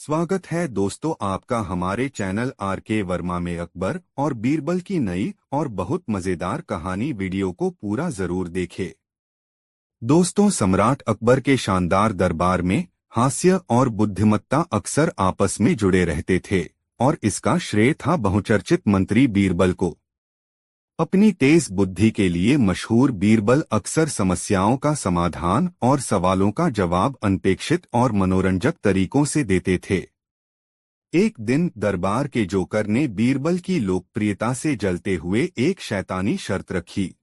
स्वागत है दोस्तों आपका हमारे चैनल आर.के. वर्मा में अकबर और बीरबल की नई और बहुत मजेदार कहानी वीडियो को पूरा जरूर देखें। दोस्तों, सम्राट अकबर के शानदार दरबार में हास्य और बुद्धिमत्ता अक्सर आपस में जुड़े रहते थे और इसका श्रेय था बहुचर्चित मंत्री बीरबल को। अपनी तेज बुद्धि के लिए मशहूर बीरबल अक्सर समस्याओं का समाधान और सवालों का जवाब अनपेक्षित और मनोरंजक तरीकों से देते थे। एक दिन दरबार के जोकर ने बीरबल की लोकप्रियता से जलते हुए एक शैतानी शर्त रखी।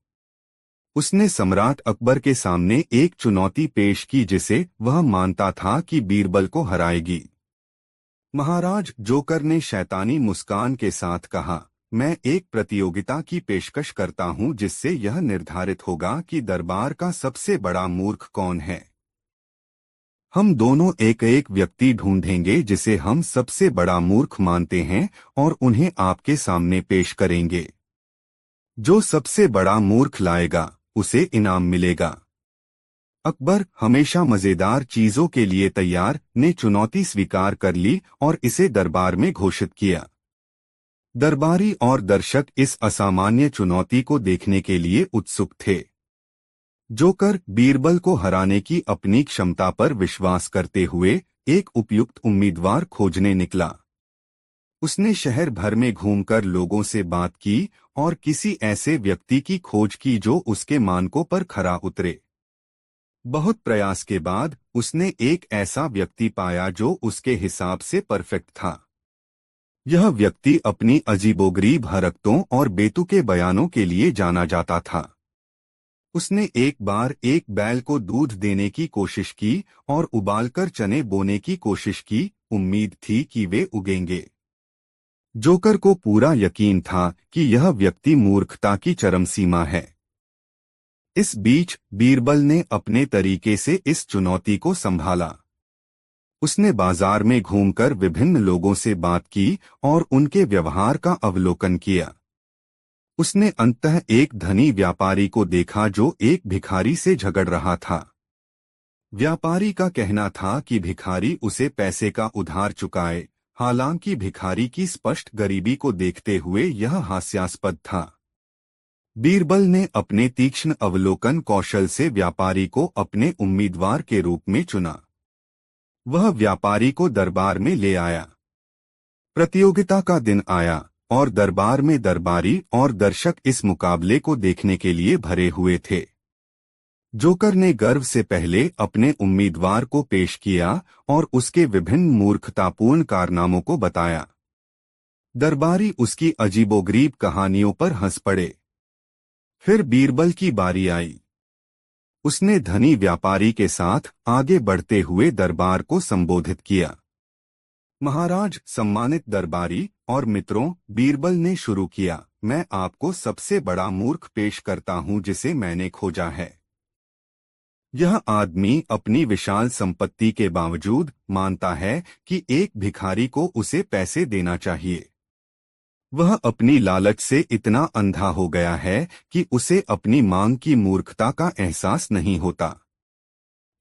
उसने सम्राट अकबर के सामने एक चुनौती पेश की जिसे वह मानता था कि बीरबल को हराएगी। महाराज, जोकर ने शैतानी मुस्कान के साथ कहा, मैं एक प्रतियोगिता की पेशकश करता हूं जिससे यह निर्धारित होगा कि दरबार का सबसे बड़ा मूर्ख कौन है। हम दोनों एक एक व्यक्ति ढूंढेंगे जिसे हम सबसे बड़ा मूर्ख मानते हैं और उन्हें आपके सामने पेश करेंगे। जो सबसे बड़ा मूर्ख लाएगा उसे इनाम मिलेगा। अकबर, हमेशा मजेदार चीजों के लिए तैयार, ने चुनौती स्वीकार कर ली और इसे दरबार में घोषित किया। दरबारी और दर्शक इस असामान्य चुनौती को देखने के लिए उत्सुक थे। जोकर बीरबल को हराने की अपनी क्षमता पर विश्वास करते हुए एक उपयुक्त उम्मीदवार खोजने निकला। उसने शहर भर में घूमकर लोगों से बात की और किसी ऐसे व्यक्ति की खोज की जो उसके मानकों पर खरा उतरे। बहुत प्रयास के बाद उसने एक ऐसा व्यक्ति पाया जो उसके हिसाब से परफेक्ट था। यह व्यक्ति अपनी अजीबोगरीब हरकतों और बेतुके बयानों के लिए जाना जाता था। उसने एक बार एक बैल को दूध देने की कोशिश की और उबालकर चने बोने की कोशिश की। उम्मीद थी कि वे उगेंगे। जोकर को पूरा यकीन था कि यह व्यक्ति मूर्खता की चरम सीमा है। इस बीच बीरबल ने अपने तरीके से इस चुनौती को संभाला। उसने बाजार में घूमकर विभिन्न लोगों से बात की और उनके व्यवहार का अवलोकन किया। उसने अंततः एक धनी व्यापारी को देखा जो एक भिखारी से झगड़ रहा था। व्यापारी का कहना था कि भिखारी उसे पैसे का उधार चुकाए, हालांकि भिखारी की स्पष्ट गरीबी को देखते हुए यह हास्यास्पद था। बीरबल ने अपने तीक्ष्ण अवलोकन कौशल से व्यापारी को अपने उम्मीदवार के रूप में चुना। वह व्यापारी को दरबार में ले आया। प्रतियोगिता का दिन आया और दरबार में दरबारी और दर्शक इस मुकाबले को देखने के लिए भरे हुए थे। जोकर ने गर्व से पहले अपने उम्मीदवार को पेश किया और उसके विभिन्न मूर्खतापूर्ण कारनामों को बताया। दरबारी उसकी अजीबोगरीब कहानियों पर हंस पड़े। फिर बीरबल की बारी आई। उसने धनी व्यापारी के साथ आगे बढ़ते हुए दरबार को संबोधित किया। महाराज, सम्मानित दरबारी और मित्रों, बीरबल ने शुरू किया, मैं आपको सबसे बड़ा मूर्ख पेश करता हूं जिसे मैंने खोजा है। यह आदमी अपनी विशाल संपत्ति के बावजूद मानता है कि एक भिखारी को उसे पैसे देना चाहिए। वह अपनी लालच से इतना अंधा हो गया है कि उसे अपनी मांग की मूर्खता का एहसास नहीं होता।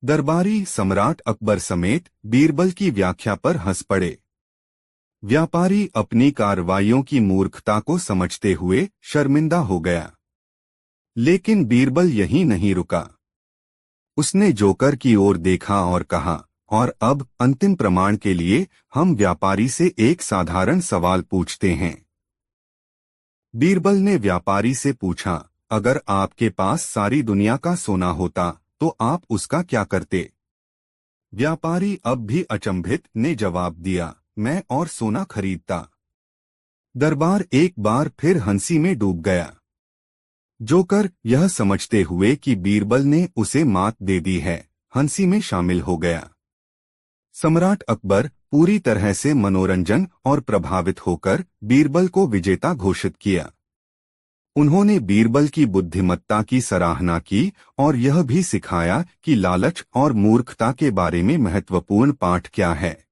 दरबारी सम्राट अकबर समेत बीरबल की व्याख्या पर हंस पड़े। व्यापारी अपनी कार्रवाइयों की मूर्खता को समझते हुए शर्मिंदा हो गया। लेकिन बीरबल यहीं नहीं रुका। उसने जोकर की ओर देखा और कहा, और अब अंतिम प्रमाण के लिए हम व्यापारी से एक साधारण सवाल पूछते हैं। बीरबल ने व्यापारी से पूछा, अगर आपके पास सारी दुनिया का सोना होता तो आप उसका क्या करते? व्यापारी अब भी अचंभित ने जवाब दिया, मैं और सोना खरीदता। दरबार एक बार फिर हंसी में डूब गया। जोकर, यह समझते हुए कि बीरबल ने उसे मात दे दी है, हंसी में शामिल हो गया। सम्राट अकबर पूरी तरह से मनोरंजन और प्रभावित होकर बीरबल को विजेता घोषित किया। उन्होंने बीरबल की बुद्धिमत्ता की सराहना की और यह भी सिखाया कि लालच और मूर्खता के बारे में महत्वपूर्ण पाठ क्या है।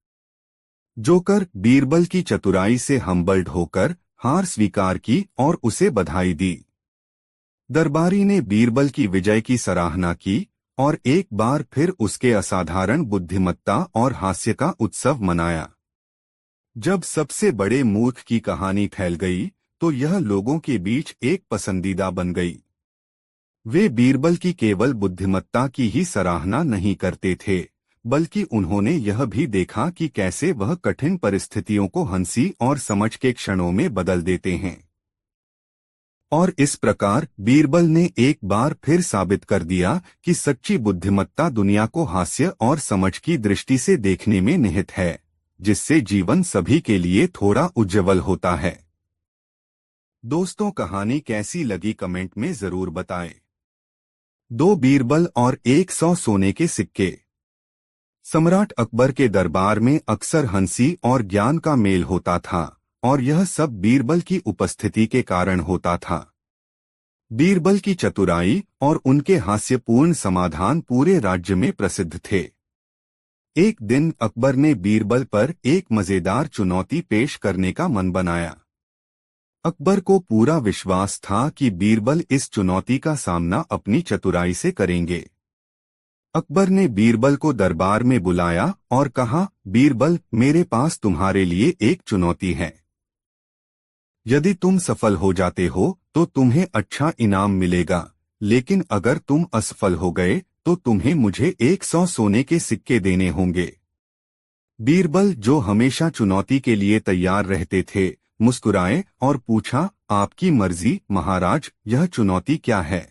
जोकर बीरबल की चतुराई से हम्बल्ड होकर हार स्वीकार की और उसे बधाई दी। दरबारी ने बीरबल की विजय की सराहना की और एक बार फिर उसके असाधारण बुद्धिमत्ता और हास्य का उत्सव मनाया। जब सबसे बड़े मूर्ख की कहानी फैल गई तो यह लोगों के बीच एक पसंदीदा बन गई। वे बीरबल की केवल बुद्धिमत्ता की ही सराहना नहीं करते थे, बल्कि उन्होंने यह भी देखा कि कैसे वह कठिन परिस्थितियों को हंसी और समझ के क्षणों में बदल देते हैं। और इस प्रकार बीरबल ने एक बार फिर साबित कर दिया कि सच्ची बुद्धिमत्ता दुनिया को हास्य और समझ की दृष्टि से देखने में निहित है, जिससे जीवन सभी के लिए थोड़ा उज्ज्वल होता है। दोस्तों, कहानी कैसी लगी कमेंट में जरूर बताएं। 2 बीरबल और 100 सोने के सिक्के। सम्राट अकबर के दरबार में अक्सर हंसी और ज्ञान का मेल होता था, और यह सब बीरबल की उपस्थिति के कारण होता था। बीरबल की चतुराई और उनके हास्यपूर्ण समाधान पूरे राज्य में प्रसिद्ध थे। एक दिन अकबर ने बीरबल पर एक मजेदार चुनौती पेश करने का मन बनाया। अकबर को पूरा विश्वास था कि बीरबल इस चुनौती का सामना अपनी चतुराई से करेंगे। अकबर ने बीरबल को दरबार में बुलाया और कहा, बीरबल, मेरे पास तुम्हारे लिए एक चुनौती है। यदि तुम सफल हो जाते हो तो तुम्हें अच्छा इनाम मिलेगा, लेकिन अगर तुम असफल हो गए तो तुम्हें मुझे 100 सोने के सिक्के देने होंगे। बीरबल, जो हमेशा चुनौती के लिए तैयार रहते थे, मुस्कुराए और पूछा, आपकी मर्जी महाराज, यह चुनौती क्या है?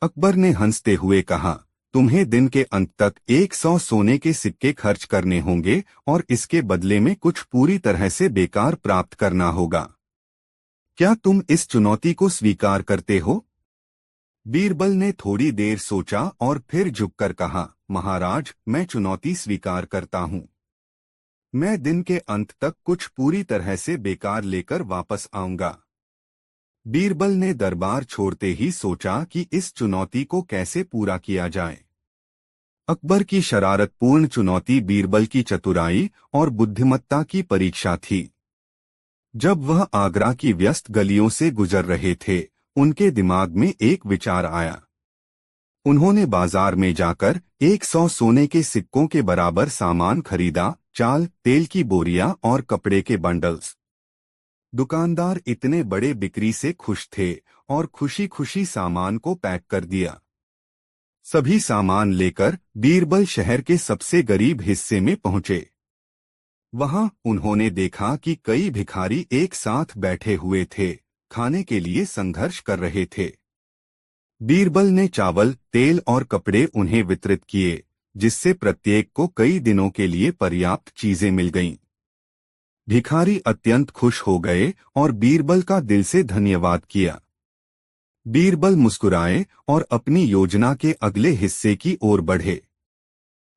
अकबर ने हंसते हुए कहा, तुम्हें दिन के अंत तक 100 सोने के सिक्के खर्च करने होंगे और इसके बदले में कुछ पूरी तरह से बेकार प्राप्त करना होगा। क्या तुम इस चुनौती को स्वीकार करते हो? बीरबल ने थोड़ी देर सोचा और फिर झुककर कहा, महाराज, मैं चुनौती स्वीकार करता हूँ। मैं दिन के अंत तक कुछ पूरी तरह से बेकार लेकर वापस आऊंगा। बीरबल ने दरबार छोड़ते ही सोचा कि इस चुनौती को कैसे पूरा किया जाए। अकबर की शरारतपूर्ण चुनौती बीरबल की चतुराई और बुद्धिमत्ता की परीक्षा थी। जब वह आगरा की व्यस्त गलियों से गुजर रहे थे, उनके दिमाग में एक विचार आया। उन्होंने बाजार में जाकर 100 सोने के सिक्कों के बराबर सामान खरीदा, चाल, तेल की बोरियां और कपड़े के बंडल्स। दुकानदार इतने बड़े बिक्री से खुश थे और खुशी खुशी सामान को पैक कर दिया। सभी सामान लेकर बीरबल शहर के सबसे गरीब हिस्से में पहुंचे। वहां उन्होंने देखा कि कई भिखारी एक साथ बैठे हुए थे, खाने के लिए संघर्ष कर रहे थे। बीरबल ने चावल, तेल और कपड़े उन्हें वितरित किए, जिससे प्रत्येक को कई दिनों के लिए पर्याप्त चीजें मिल गईं। भिखारी अत्यंत खुश हो गए और बीरबल का दिल से धन्यवाद किया। बीरबल मुस्कुराए और अपनी योजना के अगले हिस्से की ओर बढ़े।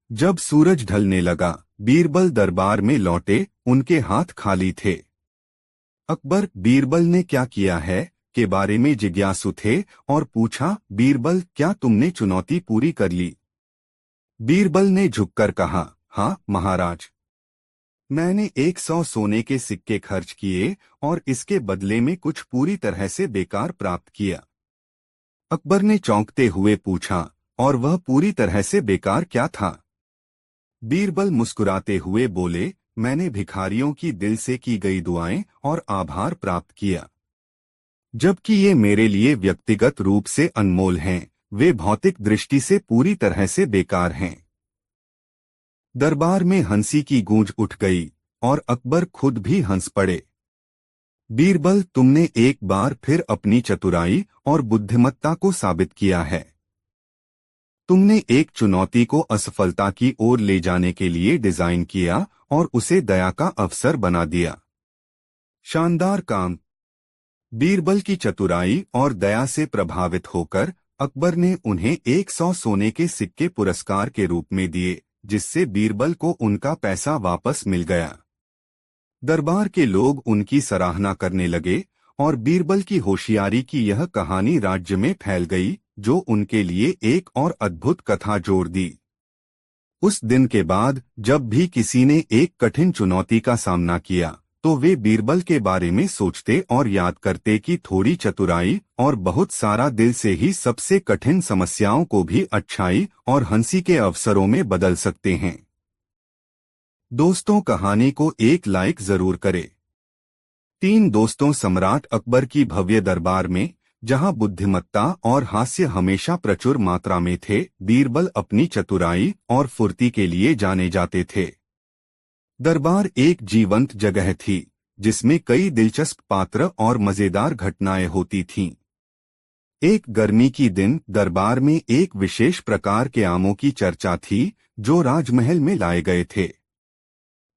जब सूरज ढलने लगा, बीरबल दरबार में लौटे, उनके हाथ खाली थे। अकबर बीरबल ने क्या किया है के बारे में जिज्ञासु थे और पूछा, बीरबल, क्या तुमने चुनौती पूरी कर ली? बीरबल ने झुककर कहा, हाँ महाराज, मैंने 100 सोने के सिक्के खर्च किए और इसके बदले में कुछ पूरी तरह से बेकार प्राप्त किया। अकबर ने चौंकते हुए पूछा, और वह पूरी तरह से बेकार क्या था? बीरबल मुस्कुराते हुए बोले, मैंने भिखारियों की दिल से की गई दुआएं और आभार प्राप्त किया। जबकि ये मेरे लिए व्यक्तिगत रूप से अनमोल हैं, वे भौतिक दृष्टि से पूरी तरह से बेकार हैं। दरबार में हंसी की गूंज उठ गई और अकबर खुद भी हंस पड़े। बीरबल, तुमने एक बार फिर अपनी चतुराई और बुद्धिमत्ता को साबित किया है। तुमने एक चुनौती को असफलता की ओर ले जाने के लिए डिजाइन किया और उसे दया का अवसर बना दिया। शानदार काम। बीरबल की चतुराई और दया से प्रभावित होकर अकबर ने उन्हें 100 सोने के सिक्के पुरस्कार के रूप में दिए, जिससे बीरबल को उनका पैसा वापस मिल गया। दरबार के लोग उनकी सराहना करने लगे और बीरबल की होशियारी की यह कहानी राज्य में फैल गई, जो उनके लिए एक और अद्भुत कथा जोड़ दी। उस दिन के बाद जब भी किसी ने एक कठिन चुनौती का सामना किया, तो वे बीरबल के बारे में सोचते और याद करते कि थोड़ी चतुराई और बहुत सारा दिल से ही सबसे कठिन समस्याओं को भी अच्छाई और हंसी के अवसरों में बदल सकते हैं। दोस्तों, कहानी को एक लाइक जरूर करें। 3 दोस्तों सम्राट अकबर की भव्य दरबार में, जहां बुद्धिमत्ता और हास्य हमेशा प्रचुर मात्रा में थे, बीरबल अपनी चतुराई और फुर्ती के लिए जाने जाते थे। दरबार एक जीवंत जगह थी, जिसमें कई दिलचस्प पात्र और मजेदार घटनाएं होती थीं। एक गर्मी की दिन दरबार में एक विशेष प्रकार के आमों की चर्चा थी, जो राजमहल में लाए गए थे।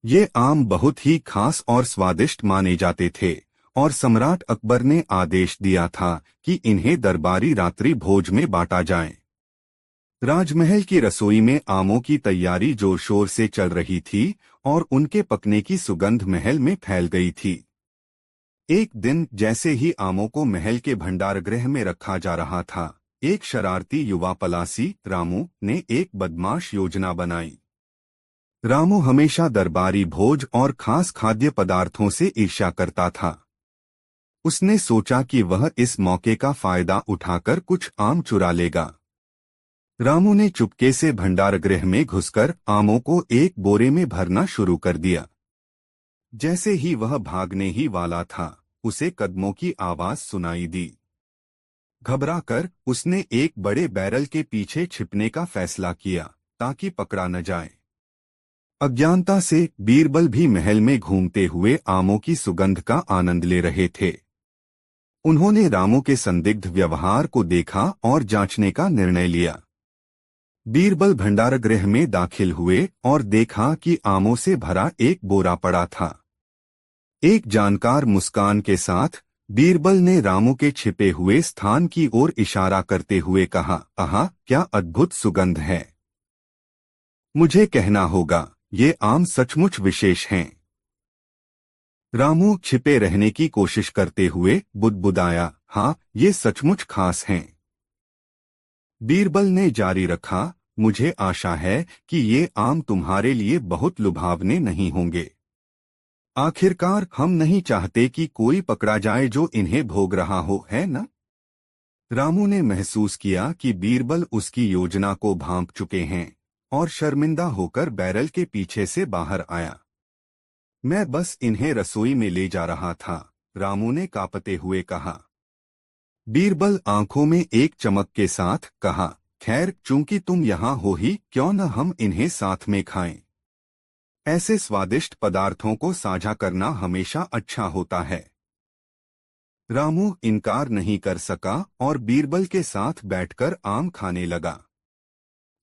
ये आम बहुत ही खास और स्वादिष्ट माने जाते थे, और सम्राट अकबर ने आदेश दिया था कि इन्हें दरबारी रात्रि भोज में बांटा जाए। राजमहल की रसोई में आमों की तैयारी जोर शोर से चल रही थी, और उनके पकने की सुगंध महल में फैल गई थी। एक दिन जैसे ही आमों को महल के भंडारगृह में रखा जा रहा था, एक शरारती युवा पलासी रामू ने एक बदमाश योजना बनाई। रामू हमेशा दरबारी भोज और खास खाद्य पदार्थों से ईर्ष्या करता था। उसने सोचा कि वह इस मौके का फायदा उठाकर कुछ आम चुरा लेगा। रामू ने चुपके से भंडारगृह में घुसकर आमों को एक बोरे में भरना शुरू कर दिया। जैसे ही वह भागने ही वाला था, उसे कदमों की आवाज सुनाई दी। घबराकर उसने एक बड़े बैरल के पीछे छिपने का फैसला किया, ताकि पकड़ा न जाए। अज्ञानता से बीरबल भी महल में घूमते हुए आमों की सुगंध का आनंद ले रहे थे। उन्होंने रामू के संदिग्ध व्यवहार को देखा और जांचने का निर्णय लिया। बीरबल भंडारगृह में दाखिल हुए और देखा कि आमों से भरा एक बोरा पड़ा था। एक जानकार मुस्कान के साथ बीरबल ने रामू के छिपे हुए स्थान की ओर इशारा करते हुए कहा, आहा, क्या अद्भुत सुगंध है। मुझे कहना होगा, ये आम सचमुच विशेष हैं। रामू छिपे रहने की कोशिश करते हुए बुदबुदाया, हाँ, ये सचमुच खास हैं। बीरबल ने जारी रखा, मुझे आशा है कि ये आम तुम्हारे लिए बहुत लुभावने नहीं होंगे। आखिरकार हम नहीं चाहते कि कोई पकड़ा जाए जो इन्हें भोग रहा हो, है न? रामू ने महसूस किया कि बीरबल उसकी योजना को भांप चुके हैं, और शर्मिंदा होकर बैरल के पीछे से बाहर आया। मैं बस इन्हें रसोई में ले जा रहा था, रामू ने कांपते हुए कहा। बीरबल आंखों में एक चमक के साथ कहा, खैर, चूंकि तुम यहाँ हो ही, क्यों न हम इन्हें साथ में खाएं। ऐसे स्वादिष्ट पदार्थों को साझा करना हमेशा अच्छा होता है। रामू इनकार नहीं कर सका और बीरबल के साथ बैठकर आम खाने लगा।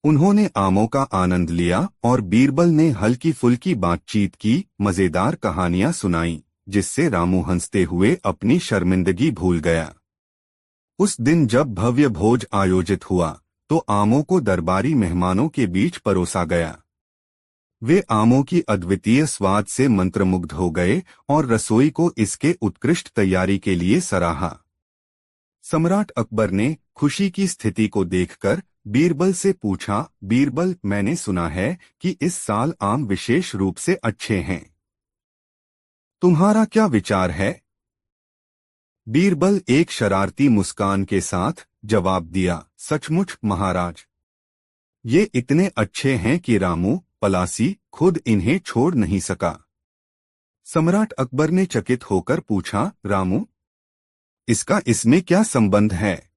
उन्होंने आमों का आनंद लिया और बीरबल ने हल्की फुल्की बातचीत की, मजेदार कहानियां सुनाई, जिससे रामू हंसते हुए अपनी शर्मिंदगी भूल गया। उस दिन जब भव्य भोज आयोजित हुआ, तो आमों को दरबारी मेहमानों के बीच परोसा गया। वे आमों की अद्वितीय स्वाद से मंत्रमुग्ध हो गए और रसोई को इसके उत्कृष्ट तैयारी के लिए सराहा। सम्राट अकबर ने खुशी की स्थिति को देखकर बीरबल से पूछा, बीरबल, मैंने सुना है कि इस साल आम विशेष रूप से अच्छे हैं। तुम्हारा क्या विचार है? बीरबल एक शरारती मुस्कान के साथ जवाब दिया, सचमुच महाराज, ये इतने अच्छे हैं कि रामू पलासी खुद इन्हें छोड़ नहीं सका। सम्राट अकबर ने चकित होकर पूछा, रामू, इसका इसमें क्या संबंध है?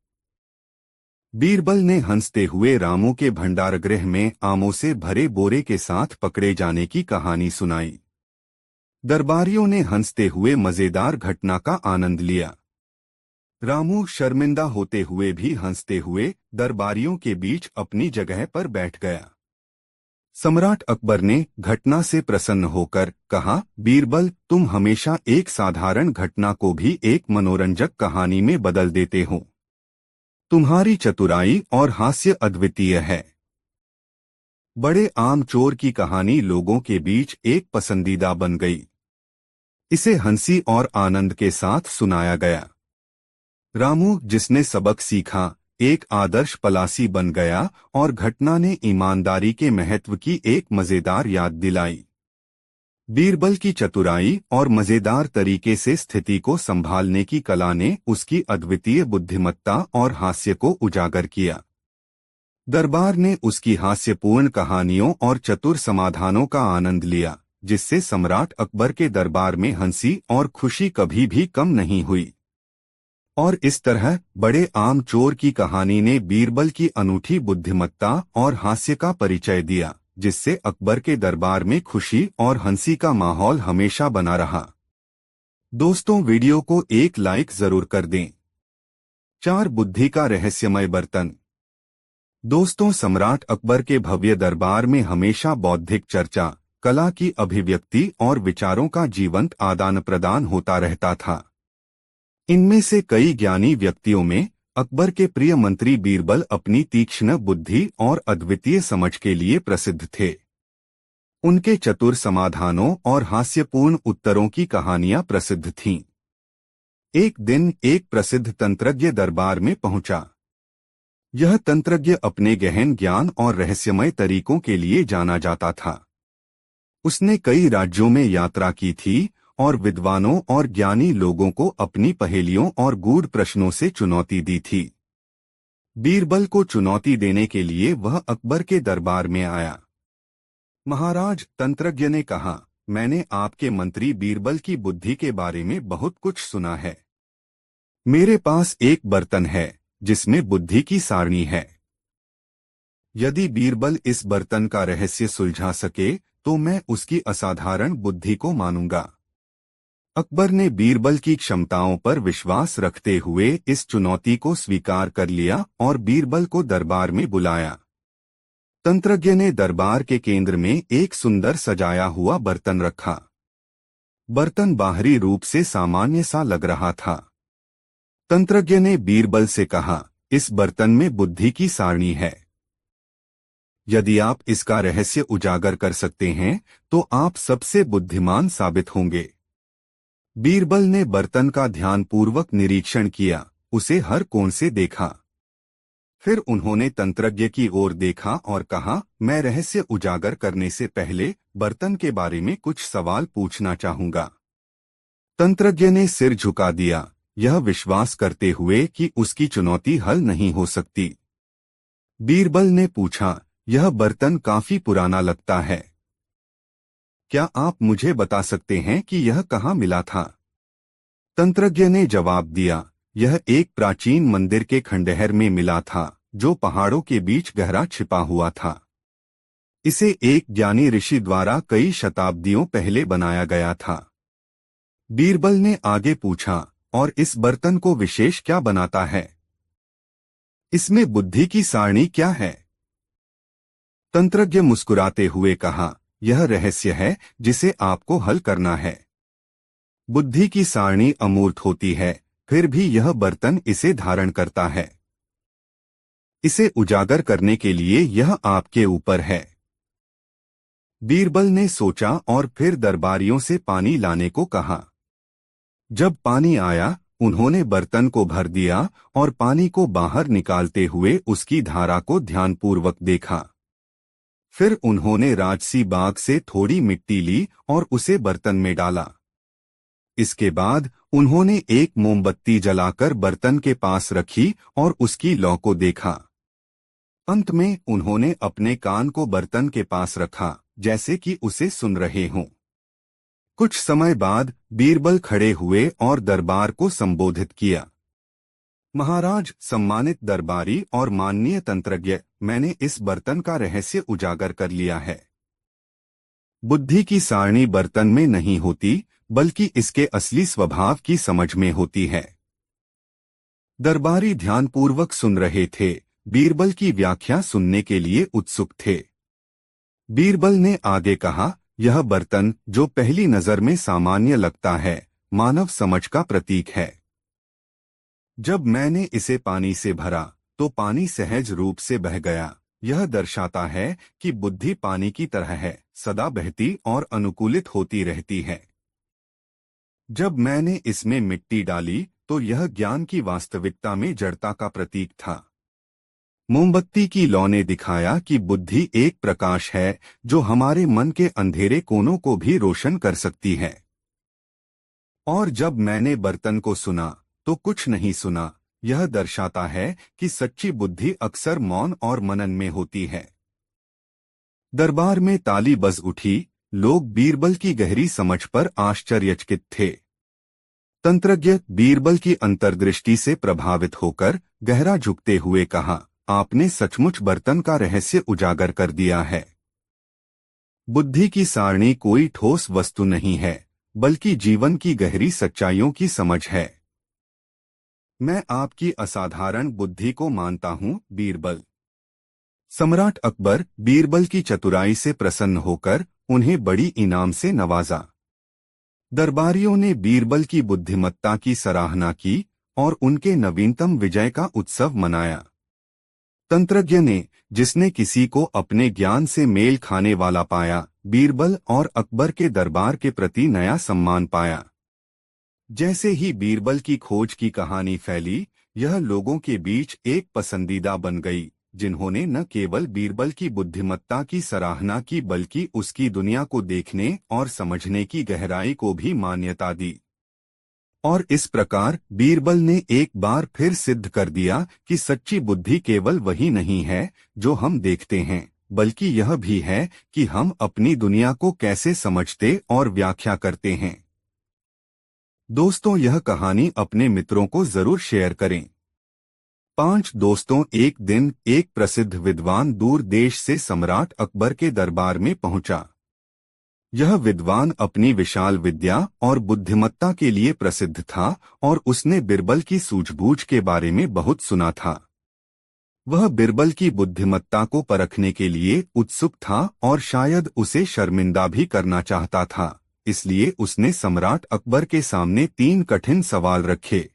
बीरबल ने हंसते हुए रामू के भंडारगृह में आमों से भरे बोरे के साथ पकड़े जाने की कहानी सुनाई। दरबारियों ने हंसते हुए मजेदार घटना का आनंद लिया। रामू शर्मिंदा होते हुए भी हंसते हुए दरबारियों के बीच अपनी जगह पर बैठ गया। सम्राट अकबर ने घटना से प्रसन्न होकर कहा, बीरबल, तुम हमेशा एक साधारण घटना को भी एक मनोरंजक कहानी में बदल देते हो। तुम्हारी चतुराई और हास्य अद्वितीय है। बड़े आम चोर की कहानी लोगों के बीच एक पसंदीदा बन गई। इसे हंसी और आनंद के साथ सुनाया गया। रामू, जिसने सबक सीखा, एक आदर्श पलासी बन गया और घटना ने ईमानदारी के महत्व की एक मजेदार याद दिलाई। बीरबल की चतुराई और मजेदार तरीके से स्थिति को संभालने की कला ने उसकी अद्वितीय बुद्धिमत्ता और हास्य को उजागर किया। दरबार ने उसकी हास्यपूर्ण कहानियों और चतुर समाधानों का आनंद लिया, जिससे सम्राट अकबर के दरबार में हंसी और खुशी कभी भी कम नहीं हुई। और इस तरह बड़े आम चोर की कहानी ने बीरबल की अनूठी बुद्धिमत्ता और हास्य का परिचय दिया, जिससे अकबर के दरबार में खुशी और हंसी का माहौल हमेशा बना रहा। दोस्तों, वीडियो को एक लाइक जरूर कर दें। 4 बुद्धि का रहस्यमय बर्तन। दोस्तों, सम्राट अकबर के भव्य दरबार में हमेशा बौद्धिक चर्चा, कला की अभिव्यक्ति और विचारों का जीवंत आदान प्रदान होता रहता था। इनमें से कई ज्ञानी व्यक्तियों में अकबर के प्रिय मंत्री बीरबल अपनी तीक्ष्ण बुद्धि और अद्वितीय समझ के लिए प्रसिद्ध थे। उनके चतुर समाधानों और हास्यपूर्ण उत्तरों की कहानियां प्रसिद्ध थीं। एक दिन एक प्रसिद्ध तंत्रज्ञ दरबार में पहुंचा। यह तंत्रज्ञ अपने गहन ज्ञान और रहस्यमय तरीकों के लिए जाना जाता था। उसने कई राज्यों में यात्रा की थी और विद्वानों और ज्ञानी लोगों को अपनी पहेलियों और गूढ़ प्रश्नों से चुनौती दी थी। बीरबल को चुनौती देने के लिए वह अकबर के दरबार में आया। महाराज, तंत्रज्ञ ने कहा, मैंने आपके मंत्री बीरबल की बुद्धि के बारे में बहुत कुछ सुना है। मेरे पास एक बर्तन है जिसमें बुद्धि की सारणी है। यदि बीरबल इस बर्तन का रहस्य सुलझा सके तो मैं उसकी असाधारण बुद्धि को मानूंगा। अकबर ने बीरबल की क्षमताओं पर विश्वास रखते हुए इस चुनौती को स्वीकार कर लिया और बीरबल को दरबार में बुलाया। तंत्रज्ञ ने दरबार के केंद्र में एक सुंदर सजाया हुआ बर्तन रखा। बर्तन बाहरी रूप से सामान्य सा लग रहा था। तंत्रज्ञ ने बीरबल से कहा, इस बर्तन में बुद्धि की सारणी है। यदि आप इसका रहस्य उजागर कर सकते हैं तो आप सबसे बुद्धिमान साबित होंगे। बीरबल ने बर्तन का ध्यानपूर्वक निरीक्षण किया, उसे हर कोण से देखा। फिर उन्होंने तंत्रज्ञ की ओर देखा और कहा, मैं रहस्य उजागर करने से पहले बर्तन के बारे में कुछ सवाल पूछना चाहूंगा। तंत्रज्ञ ने सिर झुका दिया, यह विश्वास करते हुए कि उसकी चुनौती हल नहीं हो सकती। बीरबल ने पूछा, यह बर्तन काफी पुराना लगता है। क्या आप मुझे बता सकते हैं कि यह कहाँ मिला था? तंत्रज्ञ ने जवाब दिया, यह एक प्राचीन मंदिर के खंडहर में मिला था, जो पहाड़ों के बीच गहरा छिपा हुआ था। इसे एक ज्ञानी ऋषि द्वारा कई शताब्दियों पहले बनाया गया था। बीरबल ने आगे पूछा, और इस बर्तन को विशेष क्या बनाता है? इसमें बुद्धि की सारणी क्या है? तंत्रज्ञ मुस्कुराते हुए कहा, यह रहस्य है जिसे आपको हल करना है। बुद्धि की सारणी अमूर्त होती है, फिर भी यह बर्तन इसे धारण करता है। इसे उजागर करने के लिए यह आपके ऊपर है। बीरबल ने सोचा और फिर दरबारियों से पानी लाने को कहा। जब पानी आया, उन्होंने बर्तन को भर दिया और पानी को बाहर निकालते हुए उसकी धारा को ध्यानपूर्वक देखा। फिर उन्होंने राजसी बाग से थोड़ी मिट्टी ली और उसे बर्तन में डाला। इसके बाद उन्होंने एक मोमबत्ती जलाकर बर्तन के पास रखी और उसकी लौ को देखा। अंत में उन्होंने अपने कान को बर्तन के पास रखा, जैसे कि उसे सुन रहे हों। कुछ समय बाद बीरबल खड़े हुए और दरबार को संबोधित किया। महाराज, सम्मानित दरबारी और माननीय तंत्रज्ञ, मैंने इस बर्तन का रहस्य उजागर कर लिया है। बुद्धि की सारणी बर्तन में नहीं होती, बल्कि इसके असली स्वभाव की समझ में होती है। दरबारी ध्यानपूर्वक सुन रहे थे, बीरबल की व्याख्या सुनने के लिए उत्सुक थे। बीरबल ने आगे कहा, यह बर्तन, जो पहली नजर में सामान्य लगता है, मानव समझ का प्रतीक है। जब मैंने इसे पानी से भरा, तो पानी सहज रूप से बह गया। यह दर्शाता है कि बुद्धि पानी की तरह है, सदा बहती और अनुकूलित होती रहती है। जब मैंने इसमें मिट्टी डाली, तो यह ज्ञान की वास्तविकता में जड़ता का प्रतीक था। मोमबत्ती की लौ ने दिखाया कि बुद्धि एक प्रकाश है, जो हमारे मन के अंधेरे कोनों को भी रोशन कर सकती है। और जब मैंने बर्तन को सुना, तो कुछ नहीं सुना। यह दर्शाता है कि सच्ची बुद्धि अक्सर मौन और मनन में होती है। दरबार में ताली बज उठी, लोग बीरबल की गहरी समझ पर आश्चर्यचकित थे। तंत्रज्ञ बीरबल की अंतर्दृष्टि से प्रभावित होकर गहरा झुकते हुए कहा, आपने सचमुच बर्तन का रहस्य उजागर कर दिया है। बुद्धि की सारणी कोई ठोस वस्तु नहीं है, बल्कि जीवन की गहरी सच्चाइयों की समझ है। मैं आपकी असाधारण बुद्धि को मानता हूँ, बीरबल। सम्राट अकबर बीरबल की चतुराई से प्रसन्न होकर उन्हें बड़ी इनाम से नवाजा। दरबारियों ने बीरबल की बुद्धिमत्ता की सराहना की और उनके नवीनतम विजय का उत्सव मनाया। तंत्रज्ञ ने, जिसने किसी को अपने ज्ञान से मेल खाने वाला पाया, बीरबल और अकबर के दरबार के प्रति नया सम्मान पाया। जैसे ही बीरबल की खोज की कहानी फैली, यह लोगों के बीच एक पसंदीदा बन गई, जिन्होंने न केवल बीरबल की बुद्धिमत्ता की सराहना की बल्कि उसकी दुनिया को देखने और समझने की गहराई को भी मान्यता दी। और इस प्रकार बीरबल ने एक बार फिर सिद्ध कर दिया कि सच्ची बुद्धि केवल वही नहीं है जो हम देखते हैं, बल्कि यह भी है कि हम अपनी दुनिया को कैसे समझते और व्याख्या करते हैं। दोस्तों, यह कहानी अपने मित्रों को जरूर शेयर करें। 5 दोस्तों, एक दिन एक प्रसिद्ध विद्वान दूर देश से सम्राट अकबर के दरबार में पहुंचा। यह विद्वान अपनी विशाल विद्या और बुद्धिमत्ता के लिए प्रसिद्ध था और उसने बीरबल की सूझबूझ के बारे में बहुत सुना था। वह बीरबल की बुद्धिमत्ता को परखने के लिए उत्सुक था और शायद उसे शर्मिंदा भी करना चाहता था, इसलिए उसने सम्राट अकबर के सामने 3 कठिन सवाल रखे।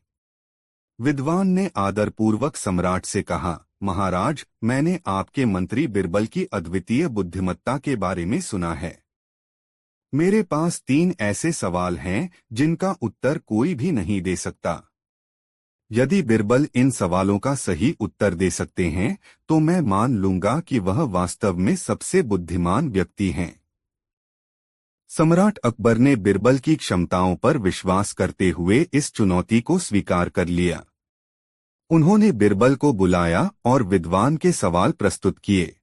विद्वान ने आदरपूर्वक सम्राट से कहा, महाराज, मैंने आपके मंत्री बीरबल की अद्वितीय बुद्धिमत्ता के बारे में सुना है। मेरे पास 3 ऐसे सवाल हैं जिनका उत्तर कोई भी नहीं दे सकता। यदि बीरबल इन सवालों का सही उत्तर दे सकते हैं तो मैं मान लूंगा कि वह वास्तव में सबसे बुद्धिमान व्यक्ति हैं। सम्राट अकबर ने बीरबल की क्षमताओं पर विश्वास करते हुए इस चुनौती को स्वीकार कर लिया। उन्होंने बीरबल को बुलाया और विद्वान के सवाल प्रस्तुत किए।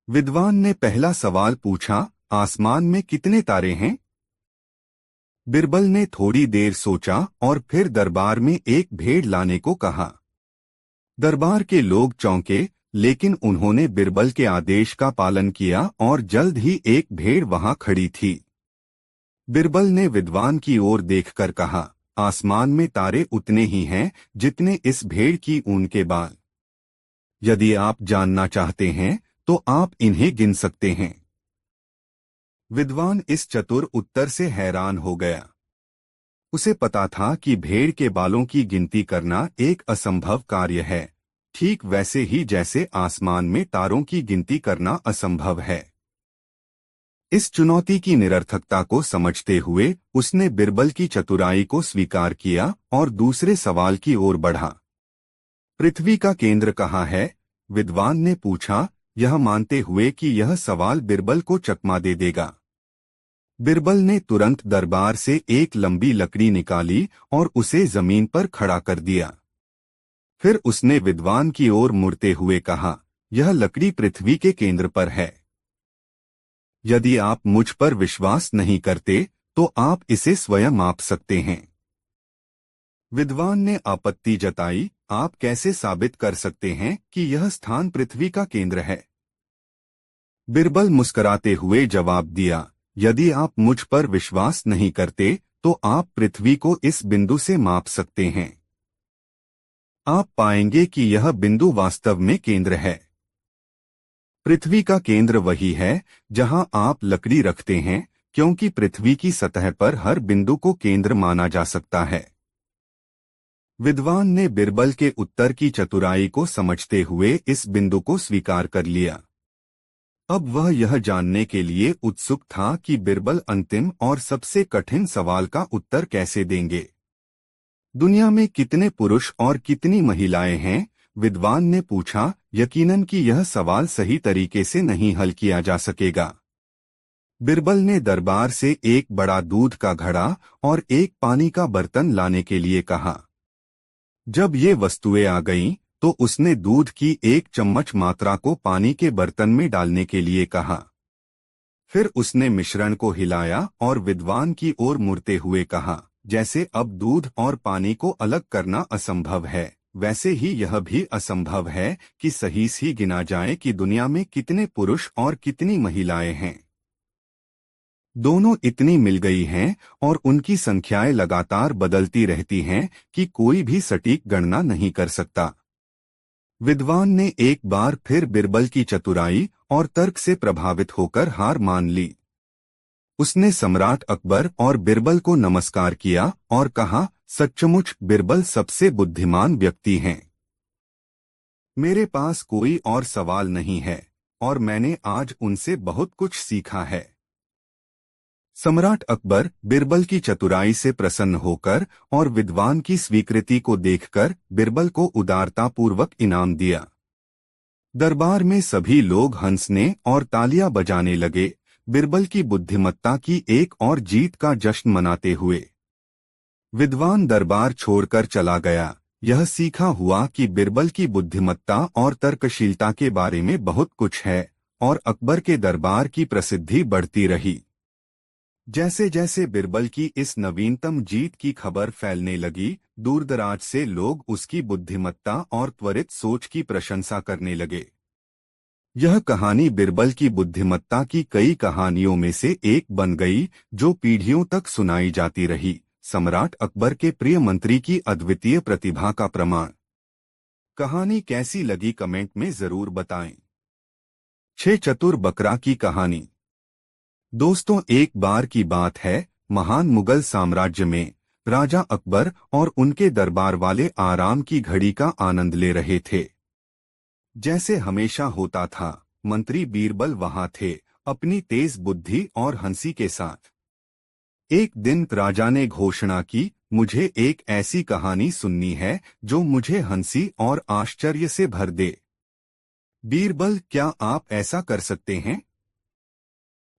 विद्वान ने पहला सवाल पूछा, आसमान में कितने तारे हैं? बीरबल ने थोड़ी देर सोचा और फिर दरबार में एक भेड़ लाने को कहा। दरबार के लोग चौंके, लेकिन उन्होंने बीरबल के आदेश का पालन किया और जल्द ही एक भेड़ वहां खड़ी थी। बीरबल ने विद्वान की ओर देखकर कहा, आसमान में तारे उतने ही हैं जितने इस भेड़ की ऊन के बाल। यदि आप जानना चाहते हैं तो आप इन्हें गिन सकते हैं। विद्वान इस चतुर उत्तर से हैरान हो गया। उसे पता था कि भेड़ के बालों की गिनती करना एक असंभव कार्य है, ठीक वैसे ही जैसे आसमान में तारों की गिनती करना असंभव है। इस चुनौती की निरर्थकता को समझते हुए उसने बीरबल की चतुराई को स्वीकार किया और दूसरे सवाल की ओर बढ़ा। पृथ्वी का केंद्र कहाँ है? विद्वान ने पूछा, यह मानते हुए कि यह सवाल बीरबल को चकमा दे देगा। बीरबल ने तुरंत दरबार से एक लंबी लकड़ी निकाली और उसे जमीन पर खड़ा कर दिया। फिर उसने विद्वान की ओर मुड़ते हुए कहा, यह लकड़ी पृथ्वी के केंद्र पर है। यदि आप मुझ पर विश्वास नहीं करते तो आप इसे स्वयं माप सकते हैं। विद्वान ने आपत्ति जताई, आप कैसे साबित कर सकते हैं कि यह स्थान पृथ्वी का केंद्र है? बीरबल मुस्कुराते हुए जवाब दिया, यदि आप मुझ पर विश्वास नहीं करते तो आप पृथ्वी को इस बिंदु से माप सकते हैं। आप पाएंगे कि यह बिंदु वास्तव में केंद्र है। पृथ्वी का केंद्र वही है जहां आप लकड़ी रखते हैं, क्योंकि पृथ्वी की सतह पर हर बिंदु को केंद्र माना जा सकता है। विद्वान ने बीरबल के उत्तर की चतुराई को समझते हुए इस बिंदु को स्वीकार कर लिया। अब वह यह जानने के लिए उत्सुक था कि बीरबल अंतिम और सबसे कठिन सवाल का उत्तर कैसे देंगे। दुनिया में कितने पुरुष और कितनी महिलाएं हैं? विद्वान ने पूछा, यकीनन कि यह सवाल सही तरीके से नहीं हल किया जा सकेगा। बीरबल ने दरबार से एक बड़ा दूध का घड़ा और एक पानी का बर्तन लाने के लिए कहा। जब ये वस्तुएं आ गईं, तो उसने दूध की 1 चम्मच मात्रा को पानी के बर्तन में डालने के लिए कहा। फिर उसने मिश्रण को हिलाया और विद्वान की ओर मुड़ते हुए कहा, जैसे अब दूध और पानी को अलग करना असंभव है, वैसे ही यह भी असंभव है कि सही से गिना जाए कि दुनिया में कितने पुरुष और कितनी महिलाएं हैं। दोनों इतनी मिल गई हैं और उनकी संख्याएं लगातार बदलती रहती हैं कि कोई भी सटीक गणना नहीं कर सकता। विद्वान ने एक बार फिर बिरबल की चतुराई और तर्क से प्रभावित होकर हार मान ली। उसने सम्राट अकबर और बिरबल को नमस्कार किया और कहा, सचमुच बिरबल सबसे बुद्धिमान व्यक्ति हैं। मेरे पास कोई और सवाल नहीं है और मैंने आज उनसे बहुत कुछ सीखा है। सम्राट अकबर बिरबल की चतुराई से प्रसन्न होकर और विद्वान की स्वीकृति को देखकर बिरबल को उदारतापूर्वक इनाम दिया। दरबार में सभी लोग हंसने और तालियां बजाने लगे, बिरबल की बुद्धिमत्ता की एक और जीत का जश्न मनाते हुए। विद्वान दरबार छोड़कर चला गया, यह सीखा हुआ कि बिरबल की बुद्धिमत्ता और तर्कशीलता के बारे में बहुत कुछ है, और अकबर के दरबार की प्रसिद्धि बढ़ती रही। जैसे जैसे बिरबल की इस नवीनतम जीत की खबर फैलने लगी, दूरदराज से लोग उसकी बुद्धिमत्ता और त्वरित सोच की प्रशंसा करने लगे। यह कहानी बिरबल की बुद्धिमत्ता की कई कहानियों में से एक बन गई, जो पीढ़ियों तक सुनाई जाती रही। सम्राट अकबर के प्रिय मंत्री की अद्वितीय प्रतिभा का प्रमाण। कहानी कैसी लगी कमेंट में जरूर बताएं। 6 चतुर बकरा की कहानी। दोस्तों, एक बार की बात है, महान मुगल साम्राज्य में राजा अकबर और उनके दरबार वाले आराम की घड़ी का आनंद ले रहे थे। जैसे हमेशा होता था, मंत्री बीरबल वहां थे, अपनी तेज बुद्धि और हंसी के साथ। एक दिन राजा ने घोषणा की, मुझे एक ऐसी कहानी सुननी है जो मुझे हंसी और आश्चर्य से भर दे। बीरबल, क्या आप ऐसा कर सकते हैं?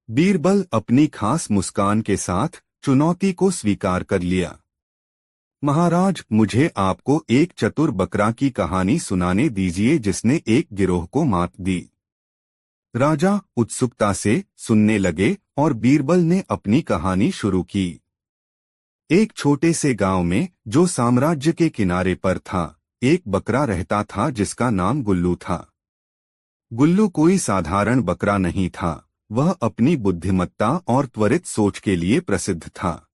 बीरबल अपनी खास मुस्कान के साथ चुनौती को स्वीकार कर लिया। महाराज, मुझे आपको एक चतुर बकरा की कहानी सुनाने दीजिए जिसने एक गिरोह को मात दी। राजा उत्सुकता से सुनने लगे और बीरबल ने अपनी कहानी शुरू की। एक छोटे से गांव में, जो साम्राज्य के किनारे पर था, एक बकरा रहता था जिसका नाम गुल्लू था। गुल्लू कोई साधारण बकरा नहीं था, वह अपनी बुद्धिमत्ता और त्वरित सोच के लिए प्रसिद्ध था।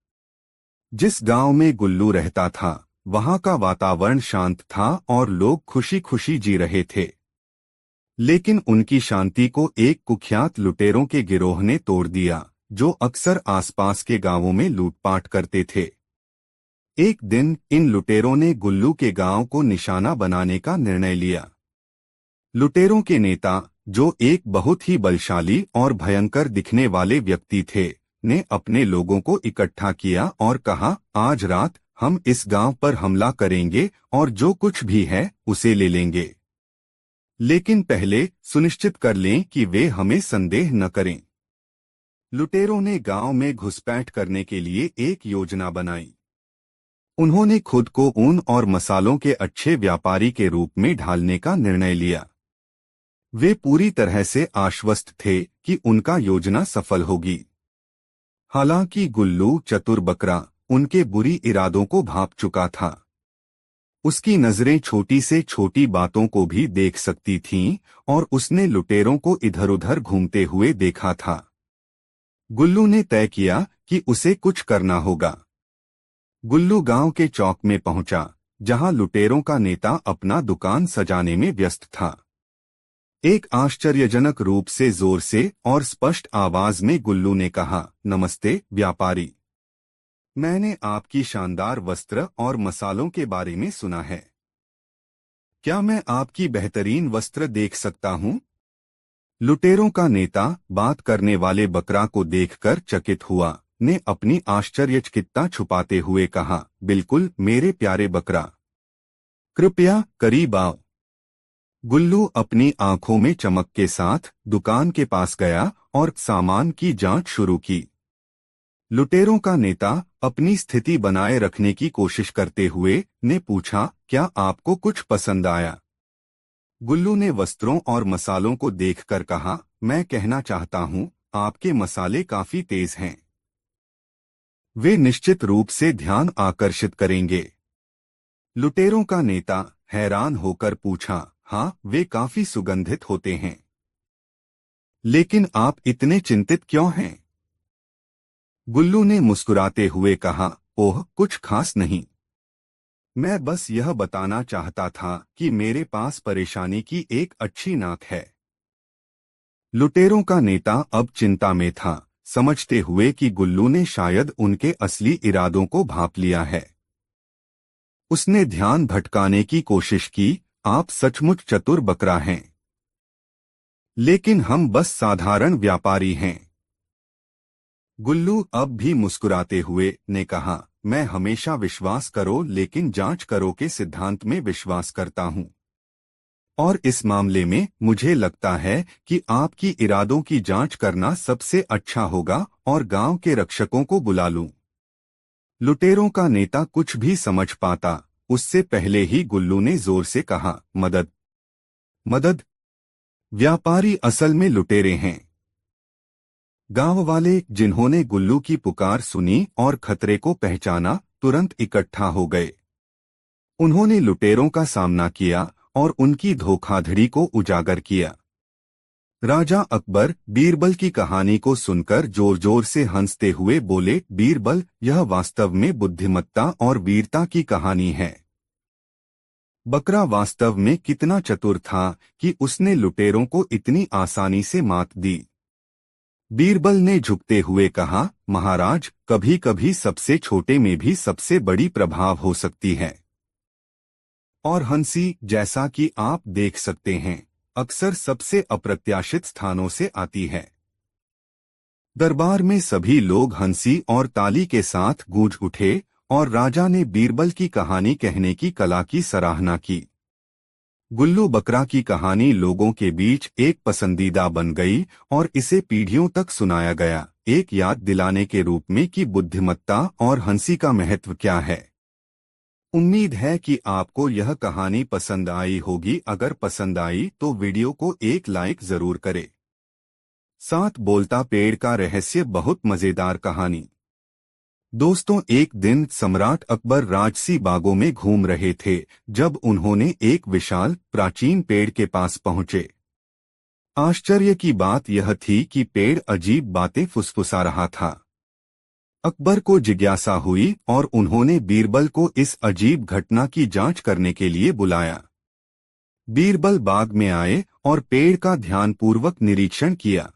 जिस गांव में गुल्लू रहता था, वहां का वातावरण शांत था और लोग खुशी खुशी जी रहे थे। लेकिन उनकी शांति को एक कुख्यात लुटेरों के गिरोह ने तोड़ दिया, जो अक्सर आसपास के गांवों में लूटपाट करते थे। एक दिन इन लुटेरों ने गुल्लू के गांव को निशाना बनाने का निर्णय लिया। लुटेरों के नेता, जो एक बहुत ही बलशाली और भयंकर दिखने वाले व्यक्ति थे, ने अपने लोगों को इकट्ठा किया और कहा, आज रात हम इस गांव पर हमला करेंगे और जो कुछ भी है उसे ले लेंगे। लेकिन पहले सुनिश्चित कर लें कि वे हमें संदेह न करें। लुटेरों ने गांव में घुसपैठ करने के लिए एक योजना बनाई। उन्होंने खुद को ऊन और मसालों के अच्छे व्यापारी के रूप में ढालने का निर्णय लिया। वे पूरी तरह से आश्वस्त थे कि उनका योजना सफल होगी। हालांकि गुल्लू चतुर बकरा उनके बुरी इरादों को भांप चुका था। उसकी नजरें छोटी से छोटी बातों को भी देख सकती थीं और उसने लुटेरों को इधर-उधर घूमते हुए देखा था। गुल्लू ने तय किया कि उसे कुछ करना होगा। गुल्लू गांव के चौक में पहुंचा, जहां लुटेरों का नेता अपना दुकान सजाने में व्यस्त था। एक आश्चर्यजनक रूप से जोर से और स्पष्ट आवाज में गुल्लू ने कहा, नमस्ते व्यापारी। मैंने आपकी शानदार वस्त्र और मसालों के बारे में सुना है। क्या मैं आपकी बेहतरीन वस्त्र देख सकता हूं? लुटेरों का नेता, बात करने वाले बकरा को देखकर चकित हुआ, ने अपनी आश्चर्यचकितता छुपाते हुए कहा, बिल्कुल मेरे प्यारे बकरा, कृपया करीब आओ। गुल्लू अपनी आंखों में चमक के साथ दुकान के पास गया और सामान की जांच शुरू की। लुटेरों का नेता अपनी स्थिति बनाए रखने की कोशिश करते हुए ने पूछा, क्या आपको कुछ पसंद आया? गुल्लू ने वस्त्रों और मसालों को देखकर कहा, मैं कहना चाहता हूँ, आपके मसाले काफी तेज हैं। वे निश्चित रूप से ध्यान आकर्षित करेंगे। लुटेरों का नेता हैरान होकर पूछा, हाँ, वे काफी सुगंधित होते हैं। लेकिन आप इतने चिंतित क्यों हैं? गुल्लू ने मुस्कुराते हुए कहा, ओह, कुछ खास नहीं। मैं बस यह बताना चाहता था कि मेरे पास परेशानी की एक अच्छी नाक है। लुटेरों का नेता अब चिंता में था, समझते हुए कि गुल्लू ने शायद उनके असली इरादों को भांप लिया है। उसने ध्यान भटकाने की कोशिश की, आप सचमुच चतुर बकरा हैं। लेकिन हम बस साधारण व्यापारी हैं। गुल्लू अब भी मुस्कुराते हुए ने कहा, मैं हमेशा विश्वास करो लेकिन जांच करो के सिद्धांत में विश्वास करता हूं। और इस मामले में मुझे लगता है कि आपकी इरादों की जांच करना सबसे अच्छा होगा और गांव के रक्षकों को बुला लूं। लुटेरों का नेता कुछ भी समझ पाता उससे पहले ही गुल्लू ने जोर से कहा, मदद, मदद। व्यापारी असल में लुटेरे हैं। गांव वाले जिन्होंने गुल्लू की पुकार सुनी और खतरे को पहचाना तुरंत इकट्ठा हो गए। उन्होंने लुटेरों का सामना किया और उनकी धोखाधड़ी को उजागर किया। राजा अकबर बीरबल की कहानी को सुनकर जोर जोर से हंसते हुए बोले, बीरबल, यह वास्तव में बुद्धिमत्ता और वीरता की कहानी है। बकरा वास्तव में कितना चतुर था कि उसने लुटेरों को इतनी आसानी से मात दी। बीरबल ने झुकते हुए कहा, महाराज, कभी कभी सबसे छोटे में भी सबसे बड़ी प्रभाव हो सकती है। और हंसी, जैसा कि आप देख सकते हैं, अक्सर सबसे अप्रत्याशित स्थानों से आती है। दरबार में सभी लोग हंसी और ताली के साथ गूंज उठे और राजा ने बीरबल की कहानी कहने की कला की सराहना की। गुल्लू बकरा की कहानी लोगों के बीच एक पसंदीदा बन गई और इसे पीढ़ियों तक सुनाया गया, एक याद दिलाने के रूप में कि बुद्धिमत्ता और हंसी का महत्व क्या है। उम्मीद है कि आपको यह कहानी पसंद आई होगी। अगर पसंद आई तो वीडियो को एक लाइक जरूर करें। साथ बोलता पेड़ का रहस्य बहुत मजेदार कहानी। दोस्तों, एक दिन सम्राट अकबर राजसी बागों में घूम रहे थे जब उन्होंने एक विशाल प्राचीन पेड़ के पास पहुंचे। आश्चर्य की बात यह थी कि पेड़ अजीब बातें फुसफुसा रहा था। अकबर को जिज्ञासा हुई और उन्होंने बीरबल को इस अजीब घटना की जांच करने के लिए बुलाया। बीरबल बाग में आए और पेड़ का ध्यानपूर्वक निरीक्षण किया।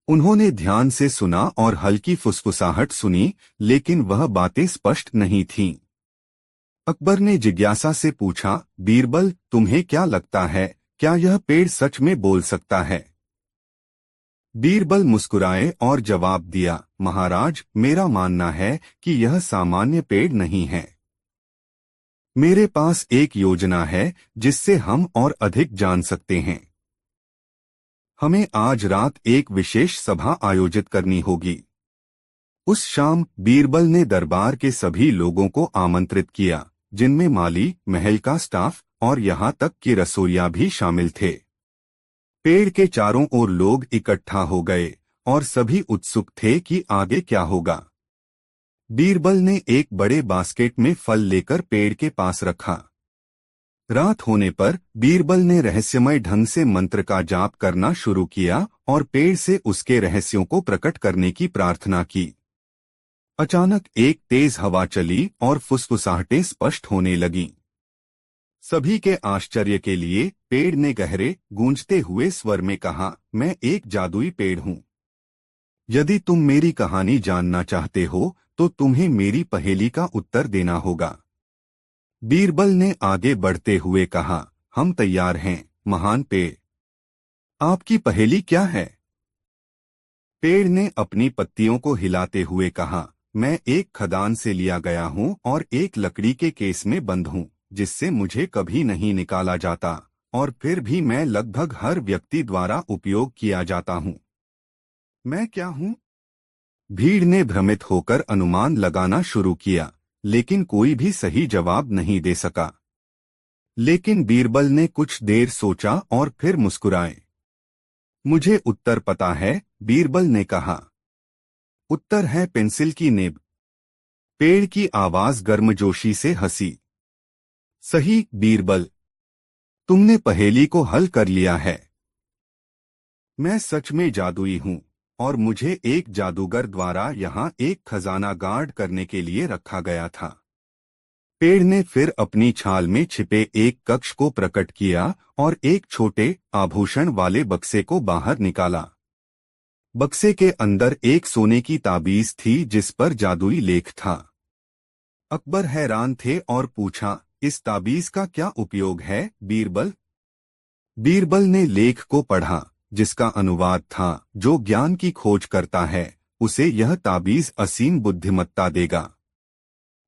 उन्होंने ध्यान से सुना और हल्की फुसफुसाहट सुनी, लेकिन वह बातें स्पष्ट नहीं थीं। अकबर ने जिज्ञासा से पूछा, बीरबल, तुम्हें क्या लगता है, क्या यह पेड़ सच में बोल सकता है? बीरबल मुस्कुराए और जवाब दिया, महाराज, मेरा मानना है कि यह सामान्य पेड़ नहीं है। मेरे पास एक योजना है जिससे हम और अधिक जान सकते हैं। हमें आज रात एक विशेष सभा आयोजित करनी होगी। उस शाम बीरबल ने दरबार के सभी लोगों को आमंत्रित किया, जिनमें माली, महल का स्टाफ और यहाँ तक कि रसोइया भी शामिल थे। पेड़ के चारों ओर लोग इकट्ठा हो गए और सभी उत्सुक थे कि आगे क्या होगा। बीरबल ने एक बड़े बास्केट में फल लेकर पेड़ के पास रखा। रात होने पर बीरबल ने रहस्यमय ढंग से मंत्र का जाप करना शुरू किया और पेड़ से उसके रहस्यों को प्रकट करने की प्रार्थना की। अचानक एक तेज हवा चली और फुसफुसाहटें स्पष्ट होने लगीं। सभी के आश्चर्य के लिए पेड़ ने गहरे, गूंजते हुए स्वर में कहा, मैं एक जादुई पेड़ हूँ। यदि तुम मेरी कहानी जानना चाहते हो तो तुम्हें मेरी पहेली का उत्तर देना होगा। बीरबल ने आगे बढ़ते हुए कहा, हम तैयार हैं, महान पेड़। आपकी पहेली क्या है? पेड़ ने अपनी पत्तियों को हिलाते हुए कहा, मैं एक खदान से लिया गया हूँ और एक लकड़ी के केस में बंद हूँ, जिससे मुझे कभी नहीं निकाला जाता, और फिर भी मैं लगभग हर व्यक्ति द्वारा उपयोग किया जाता हूँ। मैं क्या हूँ? भीड़ ने भ्रमित होकर अनुमान लगाना शुरू किया, लेकिन कोई भी सही जवाब नहीं दे सका। लेकिन बीरबल ने कुछ देर सोचा और फिर मुस्कुराए। मुझे उत्तर पता है, बीरबल ने कहा। उत्तर है पेंसिल की निब। पेड़ की आवाज गर्मजोशी से हंसी। सही बीरबल, तुमने पहेली को हल कर लिया है। मैं सच में जादुई हूँ और मुझे एक जादूगर द्वारा यहाँ एक खजाना गार्ड करने के लिए रखा गया था। पेड़ ने फिर अपनी छाल में छिपे एक कक्ष को प्रकट किया और एक छोटे आभूषण वाले बक्से को बाहर निकाला। बक्से के अंदर एक सोने की ताबीज थी जिस पर जादुई लेख था। अकबर हैरान थे और पूछा, इस ताबीज का क्या उपयोग है बीरबल? बीरबल ने लेख को पढ़ा, जिसका अनुवाद था, जो ज्ञान की खोज करता है उसे यह ताबीज असीम बुद्धिमत्ता देगा।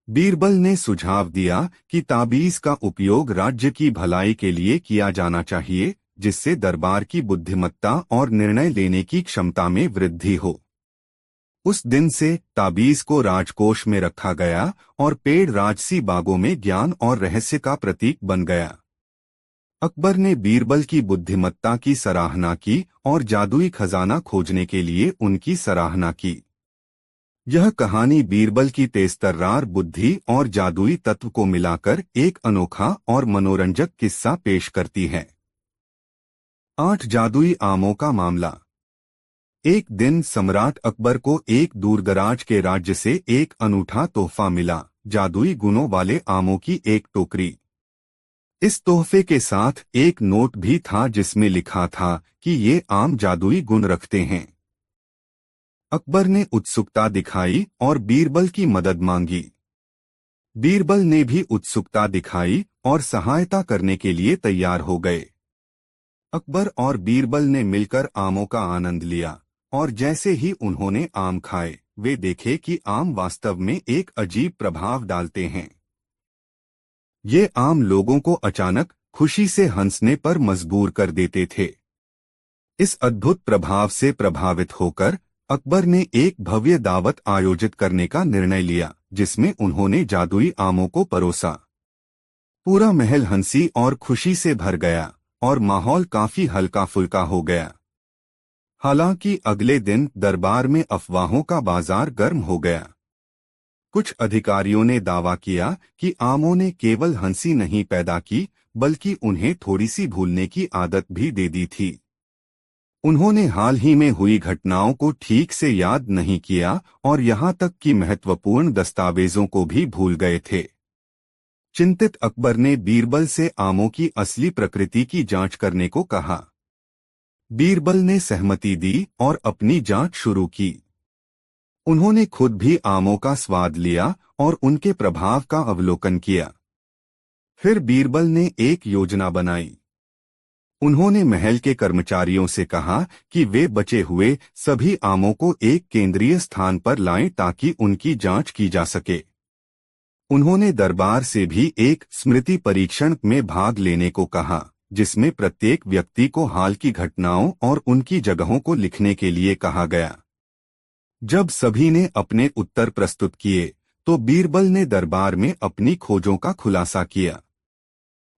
बीरबल ने सुझाव दिया कि ताबीज का उपयोग राज्य की भलाई के लिए किया जाना चाहिए, जिससे दरबार की बुद्धिमत्ता और निर्णय लेने की क्षमता में वृद्धि हो। उस दिन से ताबीज को राजकोष में रखा गया और पेड़ राजसी बागों में ज्ञान और रहस्य का प्रतीक बन गया। अकबर ने बीरबल की बुद्धिमत्ता की सराहना की और जादुई खजाना खोजने के लिए उनकी सराहना की। यह कहानी बीरबल की तेजतर्रार बुद्धि और जादुई तत्व को मिलाकर एक अनोखा और मनोरंजक किस्सा पेश करती है। 8 जादुई आमों का मामला। एक दिन सम्राट अकबर को एक दूरदराज के राज्य से एक अनूठा तोहफा मिला, जादुई गुणों वाले आमों की एक टोकरी। इस तोहफे के साथ एक नोट भी था जिसमें लिखा था कि ये आम जादुई गुण रखते हैं। अकबर ने उत्सुकता दिखाई और बीरबल की मदद मांगी। बीरबल ने भी उत्सुकता दिखाई और सहायता करने के लिए तैयार हो गए। अकबर और बीरबल ने मिलकर आमों का आनंद लिया और जैसे ही उन्होंने आम खाए, वे देखे कि आम वास्तव में एक अजीब प्रभाव डालते हैं। ये आम लोगों को अचानक खुशी से हंसने पर मजबूर कर देते थे। इस अद्भुत प्रभाव से प्रभावित होकर अकबर ने एक भव्य दावत आयोजित करने का निर्णय लिया, जिसमें उन्होंने जादुई आमों को परोसा। पूरा महल हंसी और खुशी से भर गया और माहौल काफी हल्का फुल्का हो गया। हालांकि अगले दिन दरबार में अफवाहों का बाजार गर्म हो गया। कुछ अधिकारियों ने दावा किया कि आमों ने केवल हंसी नहीं पैदा की, बल्कि उन्हें थोड़ी सी भूलने की आदत भी दे दी थी। उन्होंने हाल ही में हुई घटनाओं को ठीक से याद नहीं किया और यहाँ तक कि महत्वपूर्ण दस्तावेजों को भी भूल गए थे। चिंतित अकबर ने बीरबल से आमों की असली प्रकृति की जांच करने को कहा। बीरबल ने सहमति दी और अपनी जांच शुरू की। उन्होंने खुद भी आमों का स्वाद लिया और उनके प्रभाव का अवलोकन किया। फिर बीरबल ने एक योजना बनाई। उन्होंने महल के कर्मचारियों से कहा कि वे बचे हुए सभी आमों को एक केंद्रीय स्थान पर लाएं ताकि उनकी जांच की जा सके। उन्होंने दरबार से भी एक स्मृति परीक्षण में भाग लेने को कहा, जिसमें प्रत्येक व्यक्ति को हाल की घटनाओं और उनकी जगहों को लिखने के लिए कहा गया। जब सभी ने अपने उत्तर प्रस्तुत किए, तो बीरबल ने दरबार में अपनी खोजों का खुलासा किया।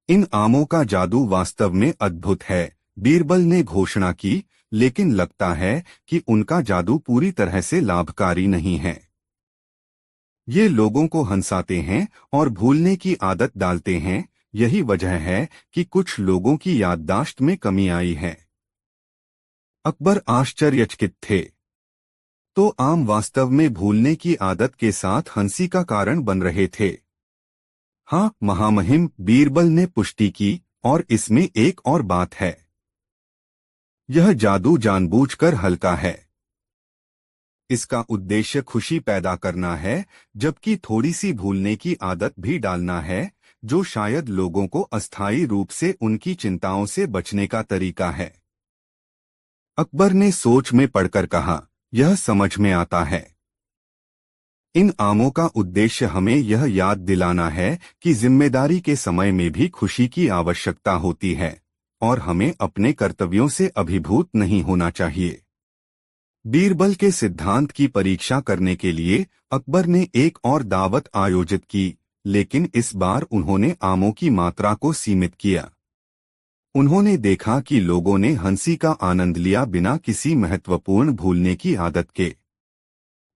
इन आमों का जादू वास्तव में अद्भुत है, बीरबल ने घोषणा की, लेकिन लगता है कि उनका जादू पूरी तरह से लाभकारी नहीं है। ये लोगों को हंसाते हैं और भूलने की आदत डालते हैं। यही वजह है कि कुछ लोगों की याददाश्त में कमी आई है। अकबर आश्चर्यचकित थे। तो आम वास्तव में भूलने की आदत के साथ हंसी का कारण बन रहे थे। हाँ महामहिम, बीरबल ने पुष्टि की, और इसमें एक और बात है। यह जादू जानबूझकर हल्का है। इसका उद्देश्य खुशी पैदा करना है, जबकि थोड़ी सी भूलने की आदत भी डालना है, जो शायद लोगों को अस्थायी रूप से उनकी चिंताओं से बचने का तरीका है। अकबर ने सोच में पड़कर कहा, यह समझ में आता है। इन आमों का उद्देश्य हमें यह याद दिलाना है कि जिम्मेदारी के समय में भी खुशी की आवश्यकता होती है और हमें अपने कर्तव्यों से अभिभूत नहीं होना चाहिए। बीरबल के सिद्धांत की परीक्षा करने के लिए अकबर ने एक और दावत आयोजित की, लेकिन इस बार उन्होंने आमों की मात्रा को सीमित किया। उन्होंने देखा कि लोगों ने हंसी का आनंद लिया बिना किसी महत्वपूर्ण भूलने की आदत के।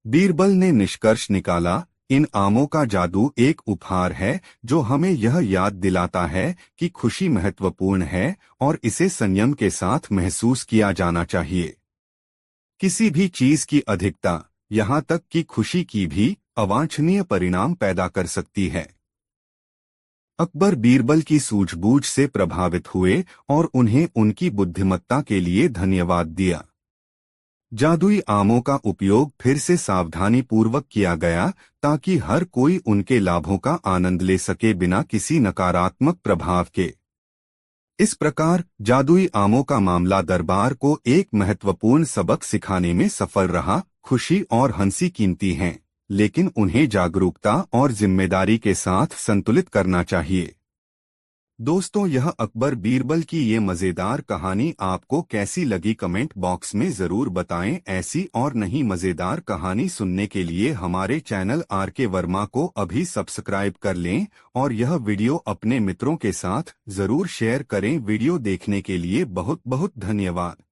बीरबल ने निष्कर्ष निकाला, इन आमों का जादू एक उपहार है जो हमें यह याद दिलाता है कि खुशी महत्वपूर्ण है और इसे संयम के साथ महसूस किया जाना चाहिए। किसी भी चीज की अधिकता, यहाँ तक कि खुशी की भी, अवांछनीय परिणाम पैदा कर सकती है। अकबर बीरबल की सूझबूझ से प्रभावित हुए और उन्हें उनकी बुद्धिमत्ता के लिए धन्यवाद दिया। जादुई आमों का उपयोग फिर से सावधानीपूर्वक किया गया ताकि हर कोई उनके लाभों का आनंद ले सके बिना किसी नकारात्मक प्रभाव के। इस प्रकार जादुई आमों का मामला दरबार को एक महत्वपूर्ण सबक सिखाने में सफल रहा। खुशी और हंसी कीमती हैं, लेकिन उन्हें जागरूकता और जिम्मेदारी के साथ संतुलित करना चाहिए। दोस्तों, यह अकबर बीरबल की ये मजेदार कहानी आपको कैसी लगी कमेंट बॉक्स में जरूर बताएं। ऐसी और नई मजेदार कहानी सुनने के लिए हमारे चैनल आरके वर्मा को अभी सब्सक्राइब कर लें और यह वीडियो अपने मित्रों के साथ जरूर शेयर करें। वीडियो देखने के लिए बहुत बहुत धन्यवाद।